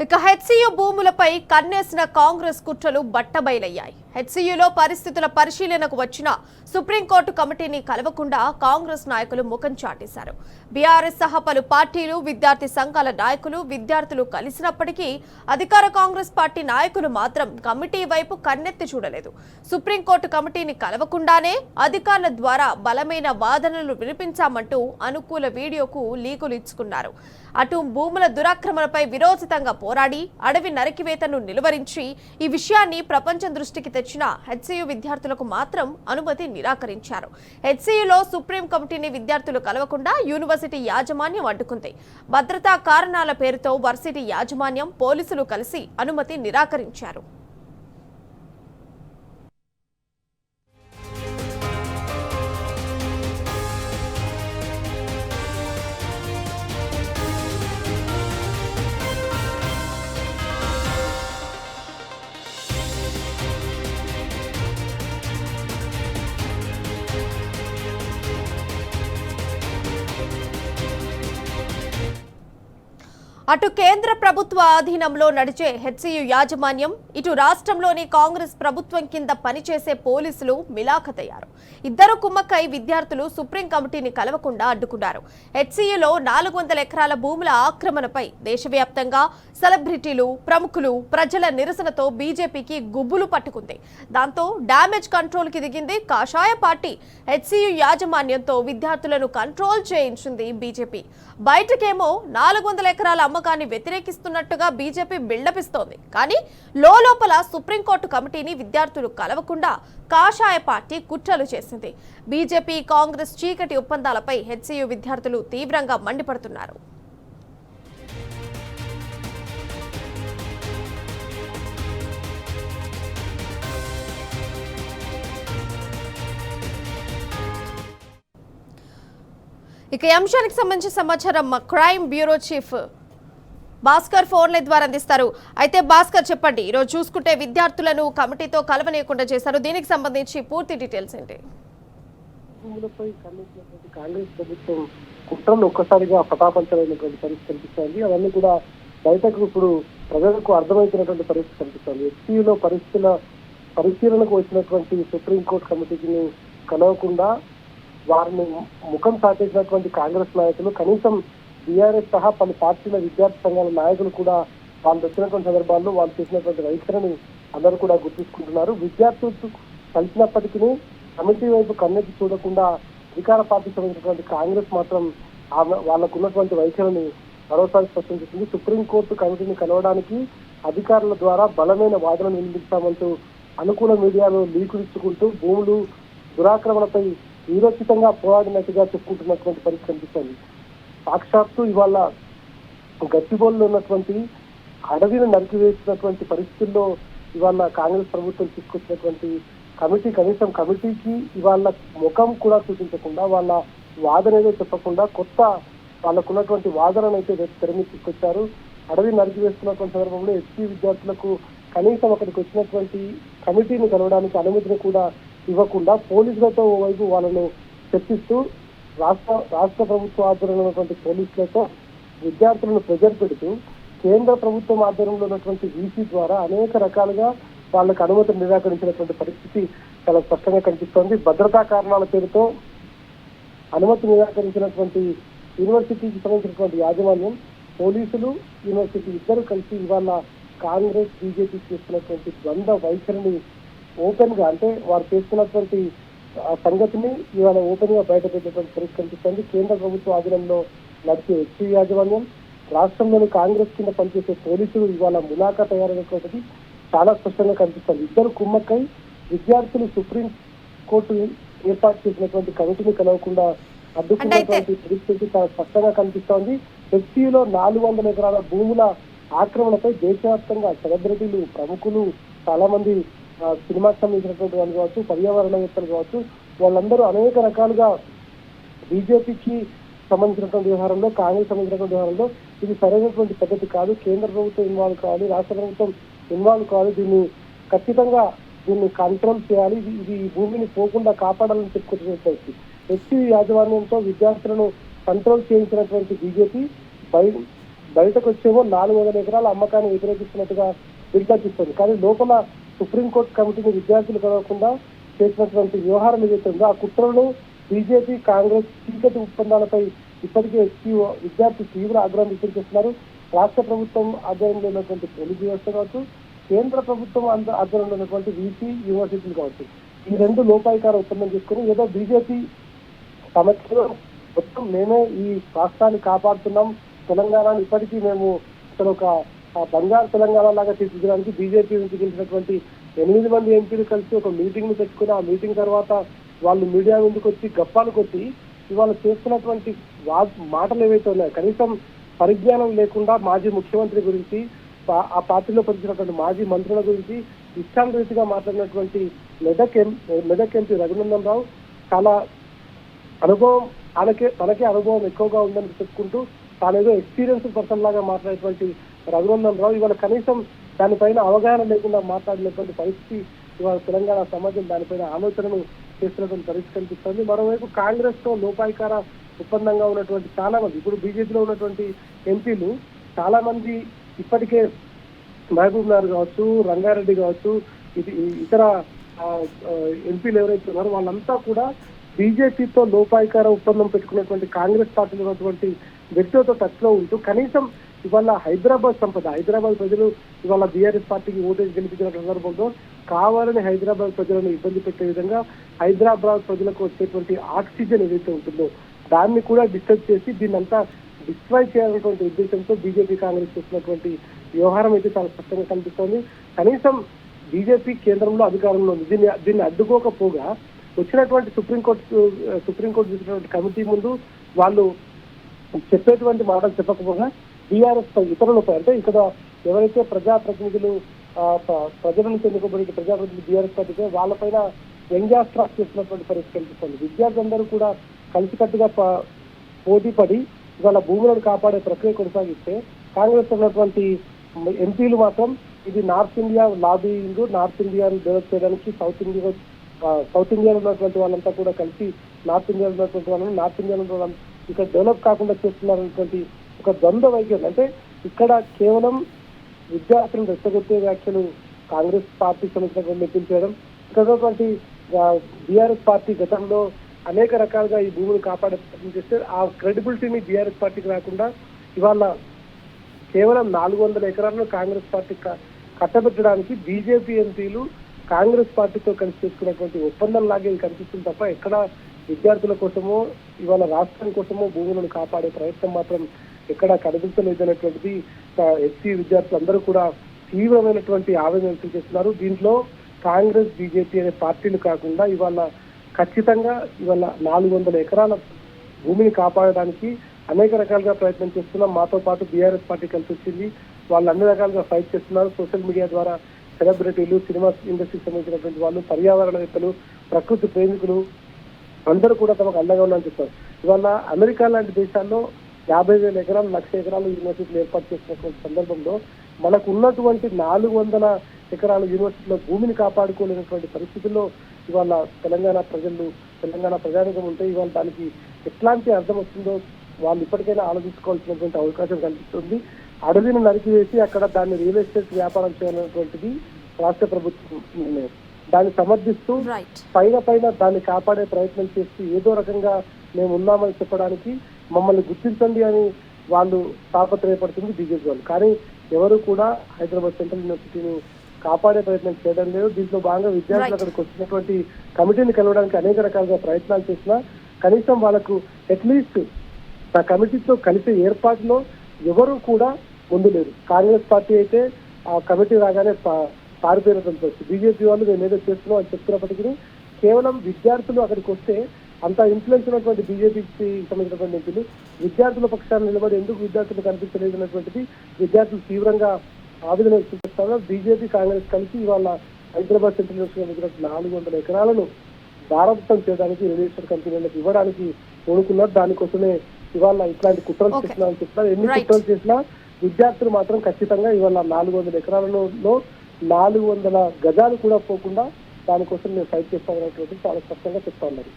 ఇక హెచ్సియు భూములపై కన్నేసిన కాంగ్రెస్ కుట్రలు బట్టబయలయ్యాయి. హెచ్సియులో పరిస్థితుల పరిశీలనకు వచ్చిన సుప్రీంకోర్టు కమిటీని కలవకుండా కాంగ్రెస్ నాయకులు ముఖం చాటేశారు. బీఆర్ఎస్ సహా పలు పార్టీలు, విద్యార్థి సంఘాల నాయకులు, విద్యార్థులు కలిసినప్పటికీ అధికార కాంగ్రెస్ పార్టీ నాయకులు మాత్రం కమిటీ వైపు కన్నెత్తి చూడలేదు. సుప్రీంకోర్టు కమిటీని కలవకుండానే అధికారుల ద్వారా బలమైన వాదనలు వినిపించామంటూ అనుకూల వీడియోకు లీకులు ఇచ్చుకున్నారు. అటు భూముల దురాక్రమణపై విరోచితంగా పోరాడి అడవి నరికివేతను నిలువరించి ఈ విషయాన్ని ప్రపంచం దృష్టికి తెచ్చిన హెచ్సియు విద్యార్థులకు మాత్రం అనుమతి నిరాకరించారు. హెచ్సియులో సుప్రీం కమిటీని విద్యార్థులు కలవకుండా యూనివర్సిటీ యాజమాన్యం అడ్డుకుంది. భద్రతా కారణాల పేరుతో వర్సిటీ యాజమాన్యం, పోలీసులు కలిసి అనుమతి నిరాకరించారు. అటు కేంద్ర ప్రభుత్వ ఆధీనంలో నడిచే హెచ్సియు యాజమాన్యం, ఇటు రాష్ట్రంలోని కాంగ్రెస్ ప్రభుత్వం కింద పనిచేసే పోలీసులు మిలాఖతయ్యారు. ఇద్దరు కుమ్మక్కై విద్యార్థులు సుప్రీం కమిటీని కలవకుండా అడ్డుకున్నారు. హెచ్సియులో 400 ఎకరాల భూముల ఆక్రమణపై దేశవ్యాప్తంగా సెలబ్రిటీలు, ప్రముఖులు, ప్రజల నిరసనతో బీజేపీకి గుబ్బులు పట్టుకుంది. దాంతో డ్యామేజ్ కంట్రోల్ కి దిగింది కాషాయ పార్టీ. హెచ్సియు యాజమాన్యంతో విద్యార్థులను కంట్రోల్ చేయించింది బీజేపీ. బయటకేమో 400 ఎకరాల అమ్మకాన్ని వ్యతిరేకిస్తున్నట్టుగా బీజేపీ బిల్డప్ ఇస్తోంది. కానీ లోపల సుప్రీంకోర్టు కమిటీని విద్యార్థులు కలవకుండా కాషాయ పార్టీ కుట్రలు చేసింది. బీజేపీ, కాంగ్రెస్ చీకటి ఒప్పందాలపై హెచ్సియు విద్యార్థులు తీవ్రంగా మండిపడుతున్నారు. ఇక ఈ అంశానికి సంబంధించిన సమాచారం క్రైమ్ బ్యూరో చీఫ్ భాస్కర్ ఫోన్ల ద్వారా అందిస్తారు. అయితే భాస్కర్, చెప్పండి, ఈరోజు చూసుకుంటే విద్యార్థులను కమిటీతో కలవనీయకుండా చేశారు. దీనికి సంబంధించి పూర్తి డీటెయిల్స్ ఏంటి? కాంగ్రెస్ ప్రభుత్వం కుట్రలు ఒక్కసారిగా ప్రతాపంచమైనటువంటి పరిస్థితి కనిపిస్తోంది. అవన్నీ కూడా బయటకు ఇప్పుడు ప్రజలకు అర్థమవుతున్నటువంటి పరిస్థితి కనిపిస్తోంది. ఎస్పీలో పరిశీలనకు వచ్చినటువంటి సుప్రీంకోర్టు కమిటీకి కలవకుండా వారిని ముఖం సాటేసినటువంటి కాంగ్రెస్ నాయకులు, కనీసం బీఆర్ఎస్ సహా పలు పార్టీల విద్యార్థి సంఘాల నాయకులు కూడా వాళ్ళు వచ్చినటువంటి సందర్భాల్లో వాళ్ళు చేసినటువంటి వైఖరిని అందరూ కూడా గుర్తించుకుంటున్నారు. విద్యార్థులు కలిసినప్పటికీ కమిటీ వైపు కన్నెత్తి చూడకుండా అధికార పార్టీకి సంబంధించినటువంటి కాంగ్రెస్ మాత్రం వాళ్ళకు ఉన్నటువంటి వైఖరిని మరోసారి స్పష్టం చేసింది. సుప్రీంకోర్టు కమిటీని కలవడానికి అధికారుల ద్వారా బలమైన వాదనలు వినిపించామంటూ అనుకూల మీడియాలో లీకులు ఇచ్చుకుంటూ భూములు దురాక్రమణపై వీరోచితంగా పోరాడినట్టుగా చెప్పుకుంటున్నటువంటి పరిస్థితి కనిపిస్తుంది. సాక్షాత్తు ఇవాళ గచ్చిబౌలిలో ఉన్నటువంటి అడవిని నరికివేసినటువంటి పరిస్థితుల్లో ఇవాళ కాంగ్రెస్ ప్రభుత్వం తీసుకొచ్చినటువంటి కమిటీ, కనీసం కమిటీకి ఇవాళ ముఖం కూడా చూపించకుండా, వాళ్ళ వాదన ఏదో చెప్పకుండా కొత్త వాళ్ళకున్నటువంటి వాదనను అయితే తెరమి తీసుకొచ్చారు. అడవి నరికివేస్తున్నటువంటి సందర్భంలో ఎస్సీ విద్యార్థులకు కనీసం అక్కడికి వచ్చినటువంటి కమిటీని కలవడానికి అనుమతిని కూడా ఇవ్వకుండా పోలీసులతో ఓవైపు వాళ్ళను చర్చిస్తూ రాష్ట్ర ప్రభుత్వ ఆధ్వర్యంలో ఉన్నటువంటి పోలీసులతో విద్యార్థులను ప్రెజర్ పెడుతూ కేంద్ర ప్రభుత్వం ఆధ్వర్యంలో ఉన్నటువంటి వీసీ ద్వారా అనేక రకాలుగా వాళ్ళకు అనుమతి నిరాకరించినటువంటి పరిస్థితి చాలా స్పష్టంగా కనిపిస్తోంది. భద్రతా కారణాల పేరుతో అనుమతి నిరాకరించినటువంటి యూనివర్సిటీకి సంబంధించినటువంటి యాజమాన్యం, పోలీసులు, యూనివర్సిటీ ఇద్దరు కలిసి ఇవాళ కాంగ్రెస్, బీజేపీ చేస్తున్నటువంటి ద్వంద్వ వైఖరిని ఓపెన్ గా, అంటే వారు చేస్తున్నటువంటి సంగతిని ఇవాళ ఓపెన్ గా బయట పెట్టేటువంటి పరిస్థితి కనిపిస్తుంది. కేంద్ర ప్రభుత్వ ఆధీనంలో నడిచే హెచ్సి యాజమాన్యం, రాష్ట్రంలోని కాంగ్రెస్ కింద పనిచేసే పోలీసులు ఇవాళ ములాఖా తయారైనటువంటిది చాలా స్పష్టంగా కనిపిస్తుంది. ఇద్దరు కుమ్మక్కై విద్యార్థులు సుప్రీం కోర్టు ఏర్పాటు చేసినటువంటి కమిటీని కలవకుండా అడ్డుకున్నటువంటి పరిస్థితి చాలా స్పష్టంగా కనిపిస్తోంది. హెచ్సిలో 400 ఎకరాల భూముల ఆక్రమణపై దేశవ్యాప్తంగా సెలబ్రిటీలు, ప్రముఖులు, చాలా మంది సినిమాకి సంబంధించినటువంటి వాళ్ళు కావచ్చు, పర్యావరణవేత్తలు కావచ్చు, వాళ్ళందరూ అనేక రకాలుగా బీజేపీకి సంబంధించినటువంటి వ్యవహారంలో, కాంగ్రెస్ సంబంధించినటువంటి వ్యవహారంలో ఇది సరైనటువంటి పద్ధతి కాదు, కేంద్ర ప్రభుత్వం ఇన్వాల్వ్ కావాలి, రాష్ట్ర ప్రభుత్వం ఇన్వాల్వ్ కావాలి, ఖచ్చితంగా దీన్ని కంట్రోల్ చేయాలి, ఇది ఈ భూమిని పోకుండా కాపాడాలని చెప్పుకుంటున్నటువంటి ఎస్సీ యాజమాన్యంతో విద్యార్థులను కంట్రోల్ చేయించినటువంటి బీజేపీ బయటకు వచ్చేమో 400 ఎకరాల అమ్మకాన్ని వ్యతిరేకిస్తున్నట్టుగా విజ్ఞాపిస్తుంది. కానీ లోపల సుప్రీంకోర్టు కమిటీని విద్యార్థులు కలవకుండా చేసినటువంటి వ్యవహారం ఏదైతే ఉందో ఆ కుట్రలను బీజేపీ కాంగ్రెస్ చీకటి ఒప్పందాలపై ఇప్పటికే ఎస్పీఓ విద్యార్థులు తీవ్ర ఆగ్రహం వ్యక్తం చేస్తున్నారు. రాష్ట్ర ప్రభుత్వం ఆధ్వర్యంలో ఉన్నటువంటి పోలీసు వ్యవస్థ కావచ్చు, కేంద్ర ప్రభుత్వం ఆధ్వర్యంలో ఉన్నటువంటి వీసీ యూనివర్సిటీలు కావచ్చు, ఈ రెండు లోపాయికార ఒప్పందం చేసుకుని ఏదో బీజేపీ సమస్యలో మొత్తం మేమే ఈ రాష్ట్రాన్ని కాపాడుతున్నాం, తెలంగాణను ఇప్పటికీ మేము అసలు ఒక బంగారు తెలంగాణ లాగా తీర్చిదిద్దడానికి బీజేపీ నుంచి గెలిచినటువంటి 8 మంది ఎంపీలు కలిసి ఒక మీటింగ్ ను పెట్టుకుని ఆ మీటింగ్ తర్వాత వాళ్ళు మీడియా ముందుకు వచ్చి గప్పాలు కొట్టి ఇవాళ చేస్తున్నటువంటి మాటలు ఏవైతే ఉన్నాయో కనీసం పరిజ్ఞానం లేకుండా మాజీ ముఖ్యమంత్రి గురించి ఆ పార్టీలో పనిచేసినటువంటి మాజీ మంత్రుల గురించి ఇష్టానురీతిగా మాట్లాడినటువంటి మెదక్ ఎంపీ రఘునందన్ రావు చాలా అనుభవం తనకే అనుభవం ఎక్కువగా ఉందని చెప్పుకుంటూ తానేదో ఎక్స్పీరియన్స్ పర్సన్ లాగా మాట్లాడేటువంటి రఘునందన్ రావు ఇవాళ కనీసం దానిపైన అవగాహన లేకుండా మాట్లాడినటువంటి పరిస్థితి ఇవాళ తెలంగాణ సమాజం దానిపైన ఆలోచనను చేస్తున్నటువంటి పరిస్థితి కనిపిస్తుంది. మరోవైపు కాంగ్రెస్ తో లోపాయికార ఒప్పందంగా ఉన్నటువంటి చాలా మంది ఇప్పుడు బీజేపీలో ఉన్నటువంటి ఎంపీలు చాలా మంది ఇప్పటికే మహబూబ్ నగర్ కావచ్చు, రంగారెడ్డి కావచ్చు, ఇతర ఎంపీలు ఎవరైతే ఉన్నారో వాళ్ళంతా కూడా బీజేపీతో లోపాయికార ఒప్పందం పెట్టుకున్నటువంటి కాంగ్రెస్ పార్టీలో ఉన్నటువంటి వ్యక్తులతో టచ్ లో ఉంటూ కనీసం ఇవాళ హైదరాబాద్ ప్రజలు ఇవాళ బీఆర్ఎస్ పార్టీకి ఓటేసి గెలిపించిన సందర్భంలో కావాలని హైదరాబాద్ ప్రజలను ఇబ్బంది పెట్టే విధంగా హైదరాబాద్ ప్రజలకు వచ్చేటువంటి ఆక్సిజన్ ఏదైతే ఉంటుందో దాన్ని కూడా డిస్టర్బ్ చేసి దీన్నంతా డిస్ట్రాయ్ చేయాలనేటువంటి ఉద్దేశంతో బీజేపీ కాంగ్రెస్ చేస్తున్నటువంటి వ్యవహారం అయితే చాలా స్పష్టంగా కనిపిస్తోంది. కనీసం బీజేపీ కేంద్రంలో అధికారంలో ఉంది. దీన్ని అడ్డుకోకపోగా వచ్చినటువంటి సుప్రీంకోర్టు చూసినటువంటి కమిటీ ముందు వాళ్ళు చెప్పేటువంటి మాటలు చెప్పకపోగా బీఆర్ఎస్ పై ఇతరులపై అంటే ఇక్కడ ఎవరైతే ప్రజాప్రతినిధులు ప్రజల నుంచి ఎన్నుకోబడి ప్రజాప్రతినిధులు బీఆర్ఎస్ పార్టీపై వాళ్ళపైన వ్యంగ్యాస్త్రాలు చేస్తున్నటువంటి పరిస్థితి కనిపిస్తుంది. విద్యార్థులందరూ కూడా కలిసికట్టుగా పోటీపడి ఇవాళ భూములను కాపాడే ప్రక్రియ కొనసాగిస్తే కాంగ్రెస్ ఉన్నటువంటి ఎంపీలు మాత్రం ఇది నార్త్ ఇండియా లాబింగ్, నార్త్ ఇండియాను డెవలప్ చేయడానికి సౌత్ ఇండియాలో ఉన్నటువంటి వాళ్ళంతా కూడా కలిసి నార్త్ ఇండియాలో ఉన్నటువంటి ఇక్కడ డెవలప్ కాకుండా చేస్తున్నారనేటువంటి ఒక ద్వంద్వ వైఖరి. అంటే ఇక్కడ కేవలం విద్యార్థులను రెచ్చగొట్టే వ్యాఖ్యలు కాంగ్రెస్ పార్టీకి సంబంధించినటువంటి ఎంపీలు చేయడం, ఇక్కడ బీఆర్ఎస్ పార్టీ గతంలో అనేక రకాలుగా ఈ భూమిని కాపాడే ప్రయత్నం చేస్తే ఆ క్రెడిబిలిటీని బీఆర్ఎస్ పార్టీకి రాకుండా ఇవాళ కేవలం 400 ఎకరాలను కాంగ్రెస్ పార్టీ కట్టబెట్టడానికి బీజేపీ ఎంపీలు కాంగ్రెస్ పార్టీతో కలిసి చేసుకున్నటువంటి ఒప్పందం లాగే కనిపిస్తుంది తప్ప ఎక్కడ విద్యార్థుల కోసమో ఇవాళ రాష్ట్రం కోసమో భూములను కాపాడే ప్రయత్నం మాత్రం ఎక్కడా కనిపించలేదనేటువంటిది ఎస్సీ విద్యార్థులు అందరూ కూడా తీవ్రమైనటువంటి ఆవేదన వ్యక్తం చేస్తున్నారు. దీంట్లో కాంగ్రెస్ బీజేపీ అనే పార్టీలు కాకుండా ఇవాళ ఖచ్చితంగా 400 ఎకరాల భూమిని కాపాడడానికి అనేక రకాలుగా ప్రయత్నం చేస్తున్నాం. మాతో పాటు బీఆర్ఎస్ పార్టీ కలిసి వచ్చింది. వాళ్ళు అన్ని రకాలుగా ఫైట్ చేస్తున్నారు. సోషల్ మీడియా ద్వారా సెలబ్రిటీలు, సినిమా ఇండస్ట్రీకి సంబంధించినటువంటి వాళ్ళు, పర్యావరణవేత్తలు, ప్రకృతి ప్రేమికులు అందరూ కూడా తమకు అండగా ఉన్నారని చెప్తారు. ఇవాళ అమెరికా లాంటి దేశాల్లో 50,000 ఎకరాలు, 1,00,000 ఎకరాలు యూనివర్సిటీలు ఏర్పాటు చేసినటువంటి సందర్భంలో మనకు ఉన్నటువంటి 400 ఎకరాల యూనివర్సిటీలో భూమిని కాపాడుకోలేనటువంటి పరిస్థితుల్లో ఇవాళ తెలంగాణ ప్రజానికం ఉంటే ఇవాళ దానికి ఎట్లాంటి అర్థం వస్తుందో వాళ్ళు ఇప్పటికైనా ఆలోచించుకోవాల్సినటువంటి అవకాశం కనిపిస్తుంది. అడవిని నరికివేసి అక్కడ దాన్ని రియల్ ఎస్టేట్ వ్యాపారం చేయాలనేటువంటిది రాష్ట్ర ప్రభుత్వం నిర్ణయం. దాన్ని సమర్థిస్తూ పైన దాన్ని కాపాడే ప్రయత్నం చేస్తూ ఏదో రకంగా మేము ఉన్నామని చెప్పడానికి మమ్మల్ని గుర్తించండి అని వాళ్ళు తాపత్రయపడుతుంది బీజేపీ వాళ్ళు. కానీ ఎవరు కూడా హైదరాబాద్ సెంట్రల్ యూనివర్సిటీని కాపాడే ప్రయత్నం చేయడం లేదు. దీంట్లో భాగంగా విద్యార్థులు అక్కడికి వచ్చినటువంటి కమిటీని కలవడానికి అనేక రకాలుగా ప్రయత్నాలు చేసినా కనీసం వాళ్ళకు అట్లీస్ట్ ఆ కమిటీతో కలిసే ఏర్పాటులో ఎవరు కూడా ముందు లేదు. కాంగ్రెస్ పార్టీ అయితే ఆ కమిటీ రాగానే పారిపోయినటువంటి పరిస్థితి. బీజేపీ వాళ్ళు మేము ఏదో చేస్తున్నాం అని చెప్తున్నప్పటికీ కేవలం విద్యార్థులు అక్కడికి వస్తే అంత ఇన్ఫ్లుయెన్స్ ఉన్నటువంటి బీజేపీకి సంబంధించినటువంటి ఎంపీలు విద్యార్థుల పక్షాన్ని నిలబడి ఎందుకు విద్యార్థులు కనిపించలేదు అన్నటువంటిది విద్యార్థులు తీవ్రంగా ఆవేదన వ్యక్తం చేస్తారు. బీజేపీ కాంగ్రెస్ కలిసి ఇవాళ హైదరాబాద్ సెంట్రల్ యూనివర్సిటీ 400 ఎకరాలను భారతం చేయడానికి రిజిస్టర్ కంపెనీలకు ఇవ్వడానికి కోరుకున్నారు. దానికోసమే ఇవాళ ఇట్లాంటి కుట్రలు చేస్తున్నారని చెప్తున్నారు. ఎన్ని కుట్రలు చేసినా విద్యార్థులు మాత్రం ఖచ్చితంగా ఇవాళ 400 ఎకరాలలో 400 గజాలు కూడా పోకుండా దానికోసం మేము ఫైట్ చేస్తామనేటువంటి చాలా స్పష్టంగా చెప్తా ఉన్నారు.